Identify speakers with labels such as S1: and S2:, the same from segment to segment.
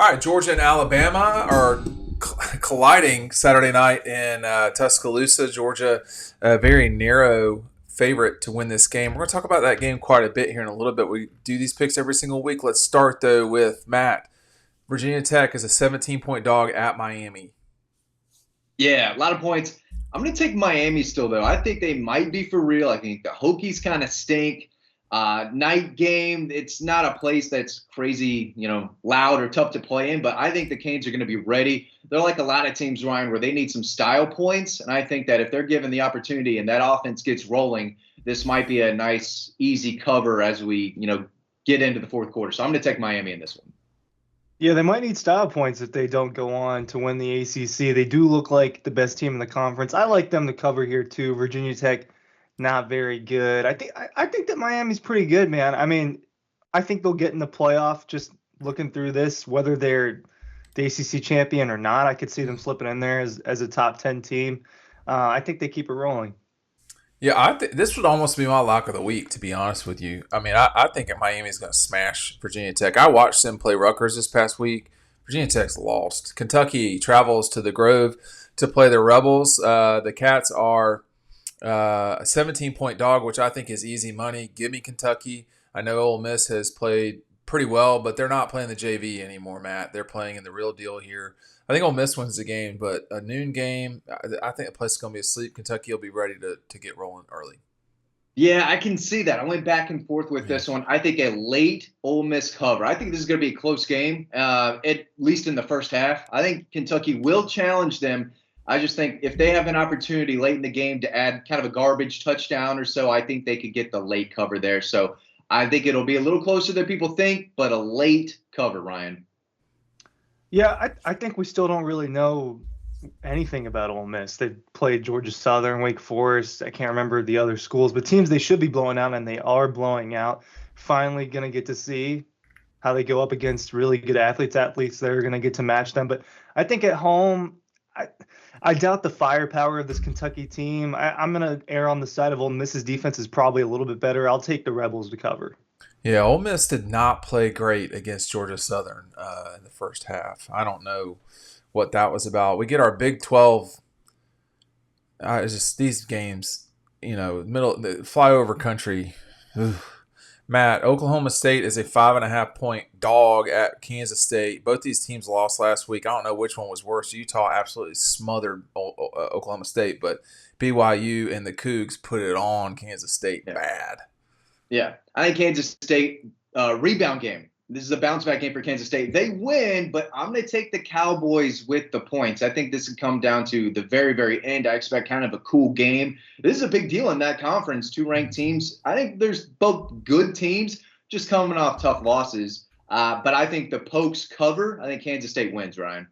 S1: All right, Georgia and Alabama are colliding Saturday night in Tuscaloosa. Georgia, a very narrow favorite to win this game. We're going to talk about that game quite a bit here in a little bit. We do these picks every single week. Let's start, though, with Matt. Virginia Tech is a 17-point dog at Miami.
S2: Yeah, a lot of points. I'm going to take Miami still, though. I think they might be for real. I think the Hokies kind of stink. Night game, it's not a place that's crazy, loud or tough to play in, but I think the Canes are going to be ready. They're like a lot of teams, Ryan, where they need some style points, and I think that if they're given the opportunity and that offense gets rolling, this might be a nice, easy cover as we, get into the fourth quarter. So I'm going to take Miami in this one.
S3: Yeah, they might need style points if they don't go on to win the ACC. They do look like the best team in the conference. I like them to cover here too. Virginia Tech, not very good. I think that Miami's pretty good, man. I mean, I think they'll get in the playoff. Just looking through this, whether they're the ACC champion or not, I could see them slipping in there as a top 10 team. I think they keep it rolling.
S1: Yeah, this would almost be my lock of the week, to be honest with you. I mean, I think Miami's going to smash Virginia Tech. I watched them play Rutgers this past week. Virginia Tech's lost. Kentucky travels to the Grove to play the Rebels. The Cats are a 17-point dog, which I think is easy money. Give me Kentucky. I know Ole Miss has played pretty well, but they're not playing the JV anymore, Matt. They're playing in the real deal here. I think Ole Miss wins the game, but a noon game, I think the place is going to be asleep. Kentucky will be ready to get rolling early.
S2: Yeah, I can see that. I went back and forth with this one. I think a late Ole Miss cover. I think this is going to be a close game, at least in the first half. I think Kentucky will challenge them. I just think if they have an opportunity late in the game to add kind of a garbage touchdown or so, I think they could get the late cover there. So I think it'll be a little closer than people think, but a late cover, Ryan.
S3: Yeah, I think we still don't really know anything about Ole Miss. They played Georgia Southern, Wake Forest. I can't remember the other schools, but teams they should be blowing out, and they are blowing out. Finally going to get to see how they go up against really good athletes that are going to get to match them. But I think at home, I doubt the firepower of this Kentucky team. I'm going to err on the side of Ole Miss's defense is probably a little bit better. I'll take the Rebels to cover.
S1: Yeah, Ole Miss did not play great against Georgia Southern in the first half. I don't know what that was about. We get our Big 12. It's just these games, flyover country. Matt, Oklahoma State is a 5.5-point dog at Kansas State. Both these teams lost last week. I don't know which one was worse. Utah absolutely smothered Oklahoma State, but BYU and the Cougs put it on Kansas State bad.
S2: Yeah, I think Kansas State rebound game. This is a bounce-back game for Kansas State. They win, but I'm going to take the Cowboys with the points. I think this could come down to the very, very end. I expect kind of a cool game. This is a big deal in that conference, two ranked teams. I think there's both good teams just coming off tough losses. But I think the Pokes cover. I think Kansas State wins, Ryan.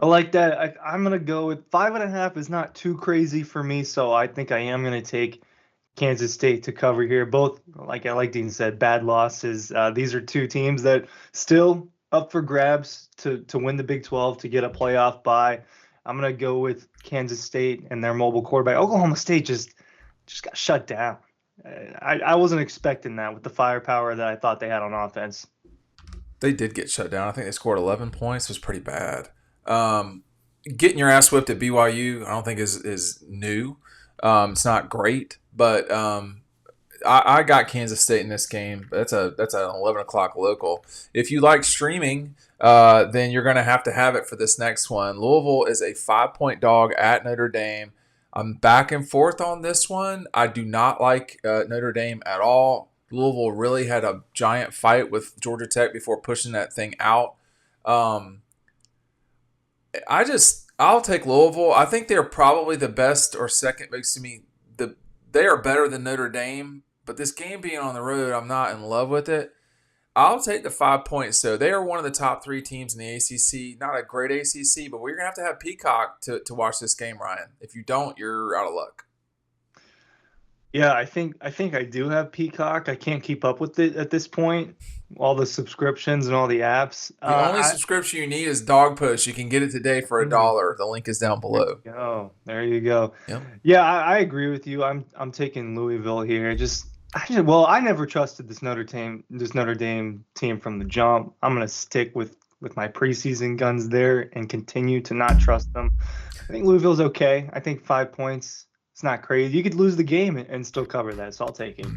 S3: I like that. I'm going to go with 5.5 is not too crazy for me, so I think I am going to take Kansas State to cover here. Both, like Dean said, bad losses. These are two teams that still up for grabs to win the Big 12, to get a playoff bye. I'm going to go with Kansas State and their mobile quarterback. Oklahoma State just got shut down. I wasn't expecting that with the firepower that I thought they had on offense.
S1: They did get shut down. I think they scored 11 points. It was pretty bad. Getting your ass whipped at BYU, I don't think is new. It's not great, but I got Kansas State in this game. That's an 11 o'clock local. If you like streaming, then you're going to have it for this next one. Louisville is a 5-point dog at Notre Dame. I'm back and forth on this one. I do not like Notre Dame at all. Louisville really had a giant fight with Georgia Tech before pushing that thing out. I'll take Louisville. I think they're probably the best or second. To me, they are better than Notre Dame. But this game being on the road, I'm not in love with it. I'll take the 5 points. So they are one of the top 3 teams in the ACC. Not a great ACC, but we're gonna have to have Peacock to watch this game, Ryan. If you don't, you're out of luck.
S3: Yeah, I think I do have Peacock. I can't keep up with it at this point. All the subscriptions and all the apps.
S1: The only subscription you need is Dog Post. You can get it today for $1. The link is down below.
S3: There you go. Yep. Yeah, I agree with you. I'm taking Louisville here. Just I never trusted this Notre Dame team from the jump. I'm gonna stick with my preseason guns there and continue to not trust them. I think Louisville's okay. I think 5 points. It's not crazy. You could lose the game and still cover that, so I'll take it.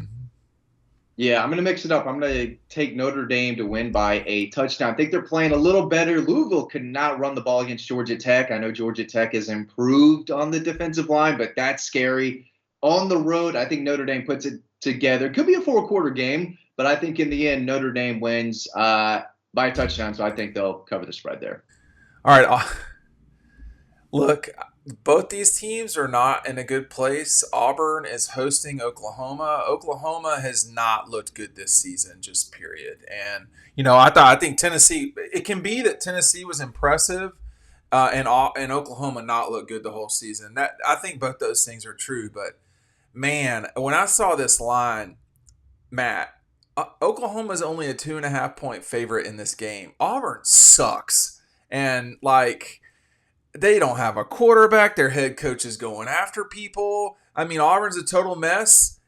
S2: Yeah, I'm going to mix it up. I'm going to take Notre Dame to win by a touchdown. I think they're playing a little better. Louisville could not run the ball against Georgia Tech. I know Georgia Tech has improved on the defensive line, but that's scary. On the road, I think Notre Dame puts it together. Could be a 4-quarter game, but I think in the end, Notre Dame wins by a touchdown, so I think they'll cover the spread there.
S1: All right. Look, both these teams are not in a good place. Auburn is hosting Oklahoma. Oklahoma has not looked good this season, just period. And, I think Tennessee, it can be that Tennessee was impressive and Oklahoma not look good the whole season. I think both those things are true. But, man, when I saw this line, Matt, Oklahoma's only a 2.5-point favorite in this game. Auburn sucks. And, they don't have a quarterback. Their head coach is going after people. I mean, Auburn's a total mess,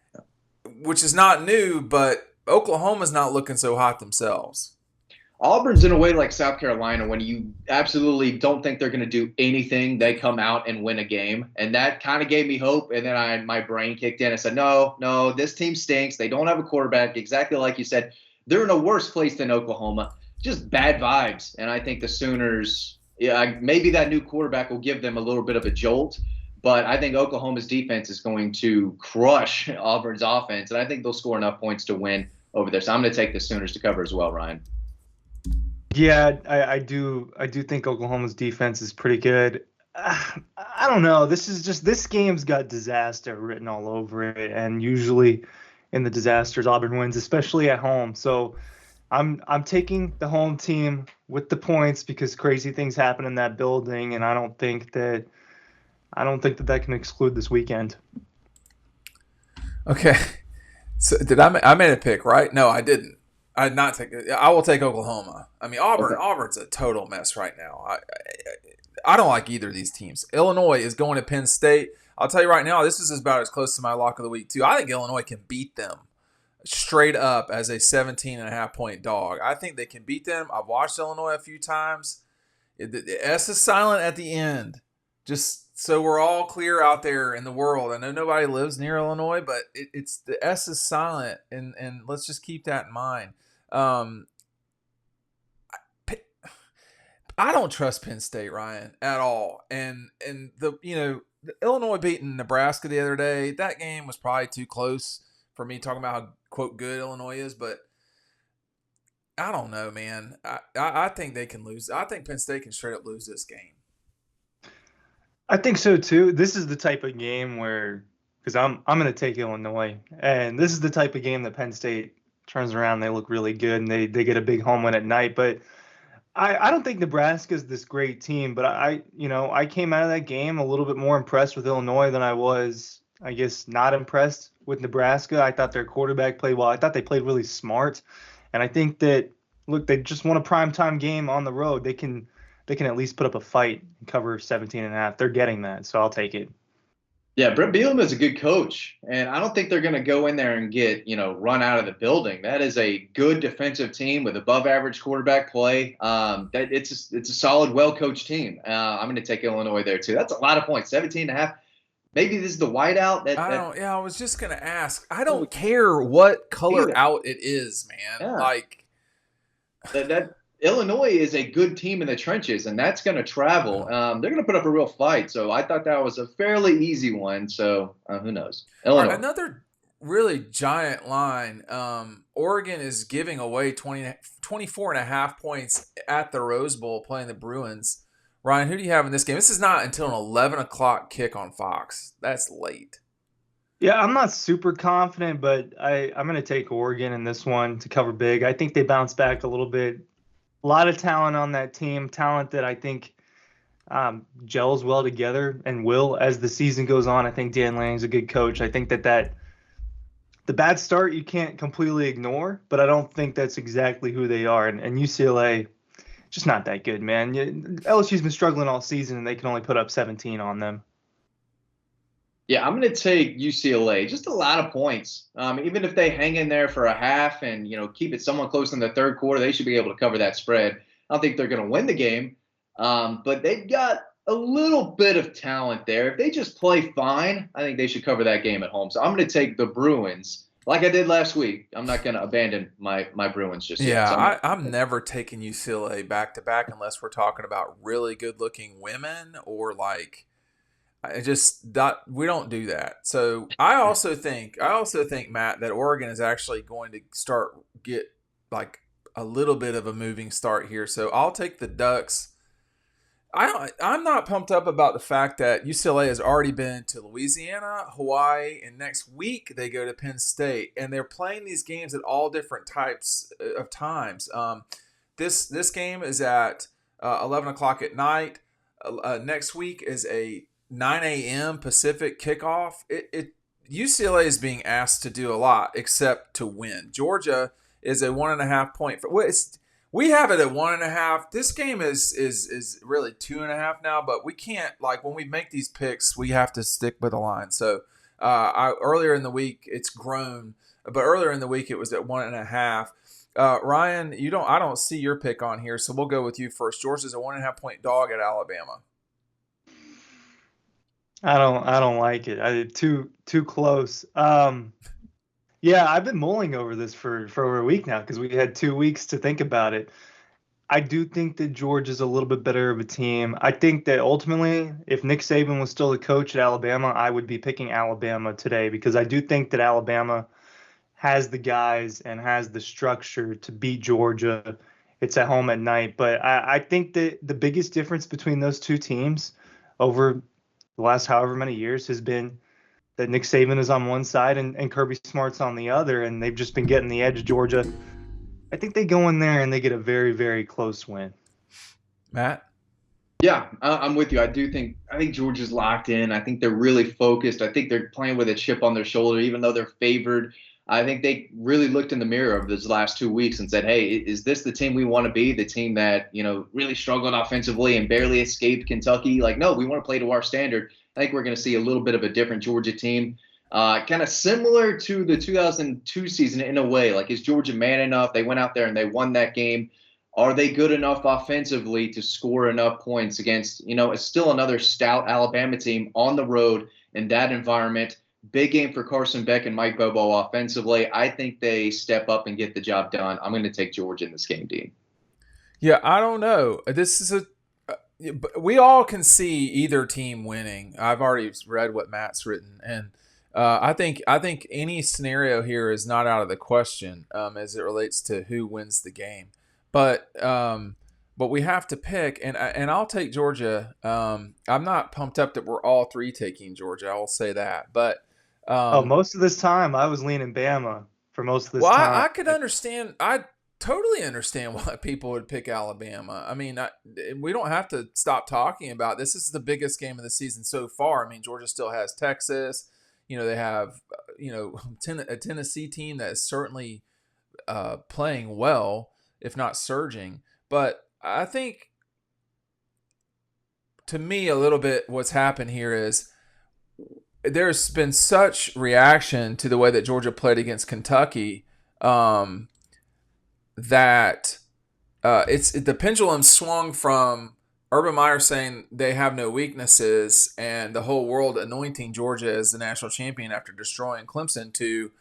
S1: which is not new, but Oklahoma's not looking so hot themselves.
S2: Auburn's in a way like South Carolina. When you absolutely don't think they're going to do anything, they come out and win a game. And that kind of gave me hope. And then my brain kicked in and said, no, this team stinks. They don't have a quarterback. Exactly like you said. They're in a worse place than Oklahoma. Just bad vibes. And I think the Sooners – maybe that new quarterback will give them a little bit of a jolt, but I think Oklahoma's defense is going to crush Auburn's offense, and I think they'll score enough points to win over there. So I'm going to take the Sooners to cover as well, Ryan.
S3: Yeah, I do think Oklahoma's defense is pretty good. I don't know. This game's got disaster written all over it, and usually in the disasters, Auburn wins, especially at home. So I'm taking the home team with the points because crazy things happen in that building, and I don't think that can exclude this weekend.
S1: Okay, so I made a pick, right? No, I didn't. I did not take it. I will take Oklahoma. I mean, Auburn's a total mess right now. I don't like either of these teams. Illinois is going to Penn State. I'll tell you right now, this is about as close to my lock of the week too. I think Illinois can beat them straight up as a 17.5-point dog. I think they can beat them. I've watched Illinois a few times. The S is silent at the end. Just so we're all clear out there in the world. I know nobody lives near Illinois, but it's the S is silent, and let's just keep that in mind. I don't trust Penn State, Ryan, at all. And the Illinois beating Nebraska the other day, that game was probably too close for me talking about how, quote, good Illinois is, but I don't know, man. I think they can lose. I think Penn State can straight up lose this game.
S3: I think so too. This is the type of game where, because I'm going to take Illinois, and this is the type of game that Penn State turns around. They look really good, and they get a big home win at night. But I don't think Nebraska's this great team. But I came out of that game a little bit more impressed with Illinois than I was, I guess, not impressed with Nebraska. I thought their quarterback played well. I thought they played really smart. And I think that, look, they just won a primetime game on the road. They can at least put up a fight and cover 17.5. They're getting that, so I'll take it.
S2: Yeah, Brett Bielema is a good coach, and I don't think they're going to go in there and get, run out of the building. That is a good defensive team with above-average quarterback play. It's a solid, well-coached team. I'm going to take Illinois there, too. That's a lot of points, 17.5. Maybe this is the whiteout.
S1: I was just going to ask. I don't care what color out it is, man.
S2: Yeah. That Illinois is a good team in the trenches, and that's going to travel. They're going to put up a real fight. So I thought that was a fairly easy one. So who knows? Illinois.
S1: Right, another really giant line. Oregon is giving away 24.5 points at the Rose Bowl playing the Bruins. Ryan, who do you have in this game? This is not until an 11 o'clock kick on Fox. That's late.
S3: Yeah, I'm not super confident, but I'm going to take Oregon in this one to cover big. I think they bounce back a little bit. A lot of talent on that team, talent that I think gels well together and will as the season goes on. I think Dan Lanning's a good coach. I think that the bad start you can't completely ignore, but I don't think that's exactly who they are. And UCLA, just not that good, man. LSU's been struggling all season, and they can only put up 17 on them.
S2: Yeah, I'm going to take UCLA. Just a lot of points. Even if they hang in there for a half and keep it somewhat close in the third quarter, they should be able to cover that spread. I don't think they're going to win the game, but they've got a little bit of talent there. If they just play fine, I think they should cover that game at home. So I'm going to take the Bruins, like I did last week. I'm not going to abandon my Bruins just yet. So
S1: I'm never taking UCLA back to back unless we're talking about really good looking women or like we don't do that. So I also think Matt that Oregon is actually going to get like a little bit of a moving start here. So I'll take the Ducks. I'm not pumped up about the fact that UCLA has already been to Louisiana, Hawaii, and next week they go to Penn State, and they're playing these games at all different types of times. This game is at 11 o'clock at night. Next week is a 9 a.m. Pacific kickoff. UCLA is being asked to do a lot except to win. Georgia is a 1.5 point. We have it at 1.5. This game is really 2.5 now, but we can't, like, when we make these picks, we have to stick with the line. So earlier in the week it's grown, but earlier in the week it was at 1.5. Ryan, I don't see your pick on here, so we'll go with you first. Georgia's a 1.5 point dog at Alabama.
S3: I don't like it. Too close. Yeah, I've been mulling over this for over a week now because we had 2 weeks to think about it. I do think that Georgia's a little bit better of a team. I think that ultimately, if Nick Saban was still the coach at Alabama, I would be picking Alabama today because I do think that Alabama has the guys and has the structure to beat Georgia. It's at home at night. But I think that the biggest difference between those two teams over the last however many years has been that Nick Saban is on one side and Kirby Smart's on the other, and they've just been getting the edge of Georgia. I think they go in there and they get a very, very close win.
S1: Matt?
S2: Yeah, I'm with you. I think Georgia's locked in. I think they're really focused. I think they're playing with a chip on their shoulder, even though they're favored. I think they really looked in the mirror of those last 2 weeks and said, hey, is this the team we want to be? The team that, really struggled offensively and barely escaped Kentucky? Like, no, we want to play to our standard. I think we're going to see a little bit of a different Georgia team, kind of similar to the 2002 season in a way. Like, is Georgia man enough? They went out there and they won that game. Are they good enough offensively to score enough points against, it's still another stout Alabama team on the road in that environment? Big game for Carson Beck and Mike Bobo offensively. I think they step up and get the job done. I'm going to take Georgia in this game, Dean.
S1: Yeah, I don't know. This is we all can see either team winning. I've already read what Matt's written, and I think any scenario here is not out of the question as it relates to who wins the game. But we have to pick, and I'll take Georgia. I'm not pumped up that we're all three taking Georgia. I will say that, but
S3: most of this time I was leaning Bama for most of this time.
S1: I could understand. I totally understand why people would pick Alabama. I mean, we don't have to stop talking about this. This is the biggest game of the season so far. I mean, Georgia still has Texas. They have a Tennessee team that is certainly playing well, if not surging. But I think, to me, a little bit what's happened here is there's been such reaction to the way that Georgia played against Kentucky that the pendulum swung from Urban Meyer saying they have no weaknesses and the whole world anointing Georgia as the national champion after destroying Clemson to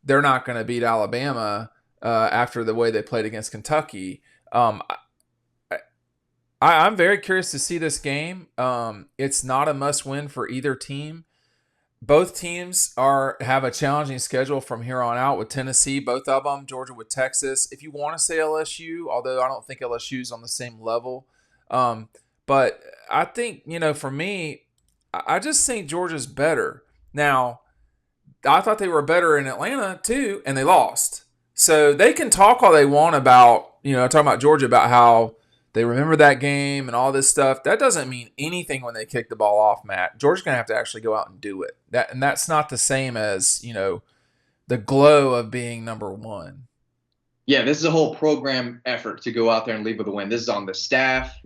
S1: they're not going to beat Alabama after the way they played against Kentucky. I'm very curious to see this game. It's not a must-win for either team. Both teams have a challenging schedule from here on out with Tennessee, both of them, Georgia with Texas. If you want to say LSU, although I don't think LSU is on the same level. But I think, for me, I just think Georgia's better. Now, I thought they were better in Atlanta too, and they lost. So they can talk all they want about, talking about Georgia, about how they remember that game and all this stuff. That doesn't mean anything when they kick the ball off, Matt. Georgia's going to have to actually go out and do it. That's not the same as, the glow of being number one.
S2: Yeah, this is a whole program effort to go out there and leave with a win. This is on the staff,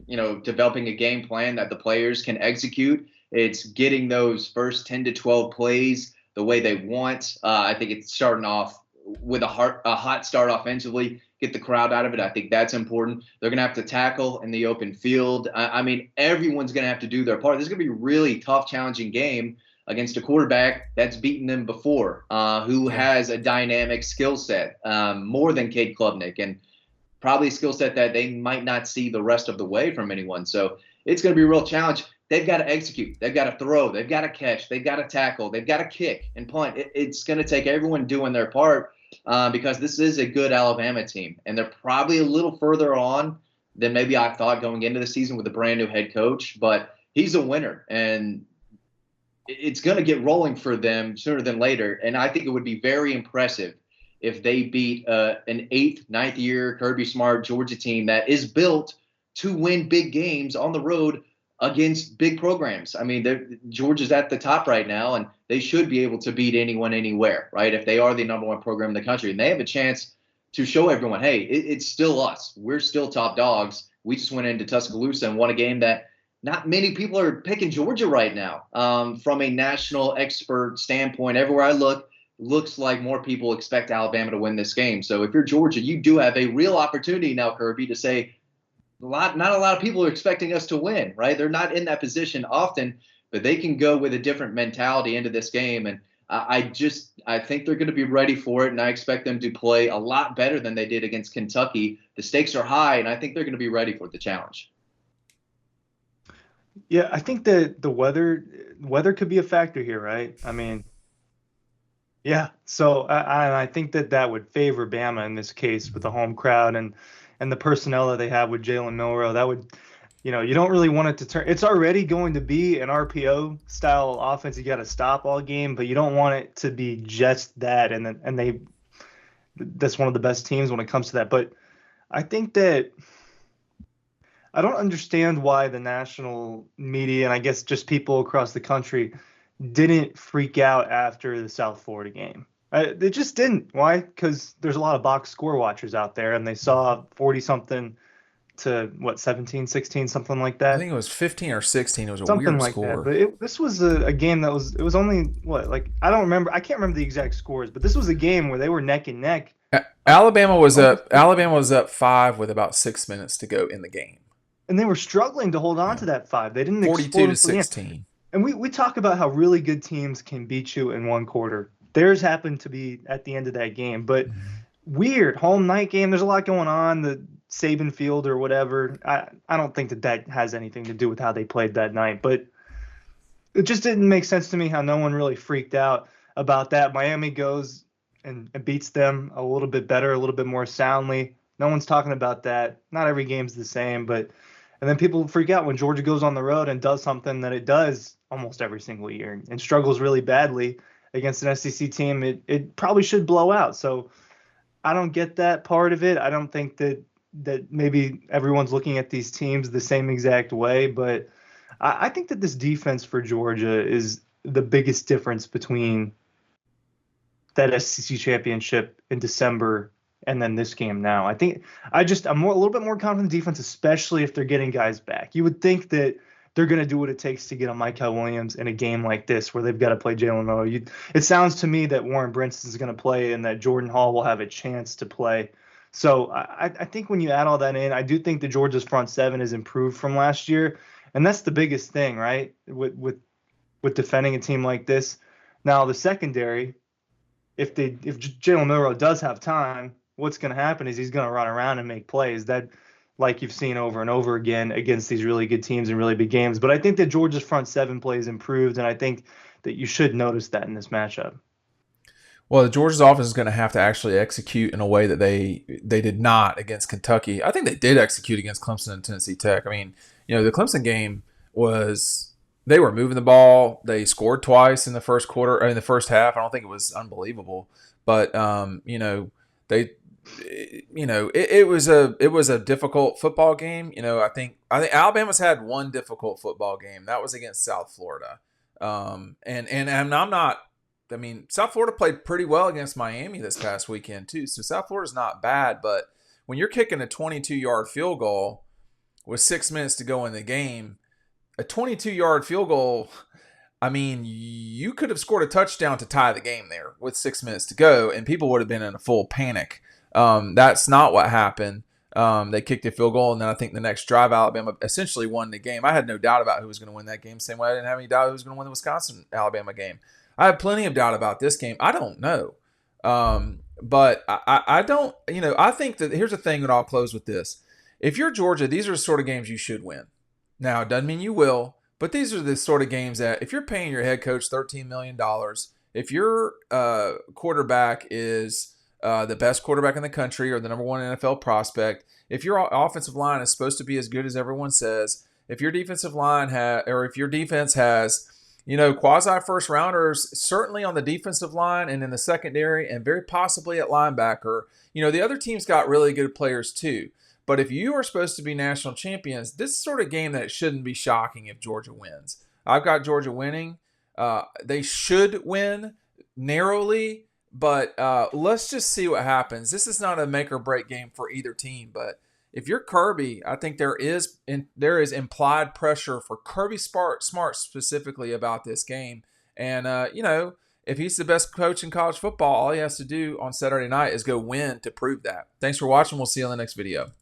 S2: developing a game plan that the players can execute. It's getting those first 10 to 12 plays the way they want. I think it's starting off with a hot start offensively, get the crowd out of it. I think that's important. They're going to have to tackle in the open field. I mean, everyone's going to have to do their part. This is going to be a really tough, challenging game against a quarterback that's beaten them before, who has a dynamic skill set, more than Cade Klubnik, and probably a skill set that they might not see the rest of the way from anyone. So it's going to be a real challenge. They've got to execute. They've got to throw. They've got to catch. They've got to tackle. They've got to kick and punt. It's going to take everyone doing their part, because this is a good Alabama team. And they're probably a little further on than maybe I thought going into the season with a brand new head coach. But he's a winner, and it's going to get rolling for them sooner than later. And I think it would be very impressive if they beat an 8th, 9th year Kirby Smart Georgia team that is built to win big games on the road against big programs. I mean, Georgia's at the top right now, and they should be able to beat anyone anywhere, right? If they are the number one program in the country, and they have a chance to show everyone, hey, it's still us. We're still top dogs. We just went into Tuscaloosa and won a game that not many people are picking Georgia right now. From a national expert standpoint, everywhere I look, looks like more people expect Alabama to win this game. So if you're Georgia, you do have a real opportunity now, Kirby, to say, not a lot of people are expecting us to win, right? They're not in that position often, but they can go with a different mentality into this game. And I think they're going to be ready for it, and I expect them to play a lot better than they did against Kentucky. The stakes are high, and I think they're going to be ready for the challenge.
S3: Yeah, I think that the weather could be a factor here, right? I mean, yeah. So I think that would favor Bama in this case with the home crowd and the personnel that they have with Jalen Milroe. That would, you don't really want it to turn. It's already going to be an RPO style offense. You got to stop all game, but you don't want it to be just that. And that's one of the best teams when it comes to that. But I think that I don't understand why the national media, and I guess just people across the country, didn't freak out after the South Florida game. They just didn't. Why? Because there's a lot of box score watchers out there, and they saw 40-something to, 17, 16, something like that.
S1: I think it was 15 or 16. It was a
S3: something
S1: weird
S3: like
S1: score.
S3: That. But this was a game that it was only, I don't remember. I can't remember the exact scores, but this was a game where they were neck and neck.
S1: Alabama was up 5 with about 6 minutes to go in the game.
S3: And they were struggling to hold on to that 5. They didn't
S1: 42 to 16.
S3: And we talk about how really good teams can beat you in one quarter. Theirs happened to be at the end of that game. But weird, home night game. There's a lot going on. The Saban Field or whatever. I don't think that has anything to do with how they played that night. But it just didn't make sense to me how no one really freaked out about that. Miami goes and beats them a little bit better, a little bit more soundly. No one's talking about that. Not every game's the same, but and then people freak out when Georgia goes on the road and does something that it does almost every single year and struggles really badly against an SEC team. It probably should blow out. So I don't get that part of it. I don't think that maybe everyone's looking at these teams the same exact way, but I think that this defense for Georgia is the biggest difference between that SEC championship in December and then this game now. I think I'm a little bit more confident in defense, especially if they're getting guys back. You would think that they're going to do what it takes to get a Micah Williams in a game like this where they've got to play Jalen Milroe. It sounds to me that Warren Brinson is going to play and that Jordan Hall will have a chance to play. So I think when you add all that in, I do think that Georgia's front seven has improved from last year, and that's the biggest thing, right? With defending a team like this. Now the secondary, if Jalen Milroe does have time, what's going to happen is he's going to run around and make plays that, like you've seen over and over again against these really good teams in really big games. But I think that Georgia's front seven plays improved, and I think that you should notice that in this matchup.
S1: Well, Georgia's offense is going to have to actually execute in a way that they did not against Kentucky. I think they did execute against Clemson and Tennessee Tech. I mean, the Clemson game was they were moving the ball. They scored twice in the first quarter, or in the first half. I don't think it was unbelievable, but it was a difficult football game. I think Alabama's had one difficult football game. That was against South Florida. South Florida played pretty well against Miami this past weekend too. So South Florida's not bad, but when you're kicking a 22-yard field goal with 6 minutes to go in the game a 22-yard field goal, I mean, you could have scored a touchdown to tie the game there with 6 minutes to go, and people would have been in a full panic. That's not what happened. They kicked a field goal, and then I think the next drive, Alabama essentially won the game. I had no doubt about who was going to win that game, same way I didn't have any doubt who was going to win the Wisconsin-Alabama game. I have plenty of doubt about this game. I don't know. But I don't, I think that here's the thing, and I'll close with this. If you're Georgia, these are the sort of games you should win. Now, it doesn't mean you will, but these are the sort of games that if you're paying your head coach $13 million, if your quarterback is the best quarterback in the country or the number one NFL prospect, if your offensive line is supposed to be as good as everyone says, if your defensive line if your defense has, quasi first rounders, certainly on the defensive line and in the secondary and very possibly at linebacker, the other team's got really good players too. But if you are supposed to be national champions, this is sort of game that it shouldn't be shocking if Georgia wins. I've got Georgia winning. They should win narrowly, but let's just see what happens. This is not a make or break game for either team, but if you're Kirby, I think there is implied pressure for Kirby Smart specifically about this game. And, if he's the best coach in college football, all he has to do on Saturday night is go win to prove that. Thanks for watching. We'll see you on the next video.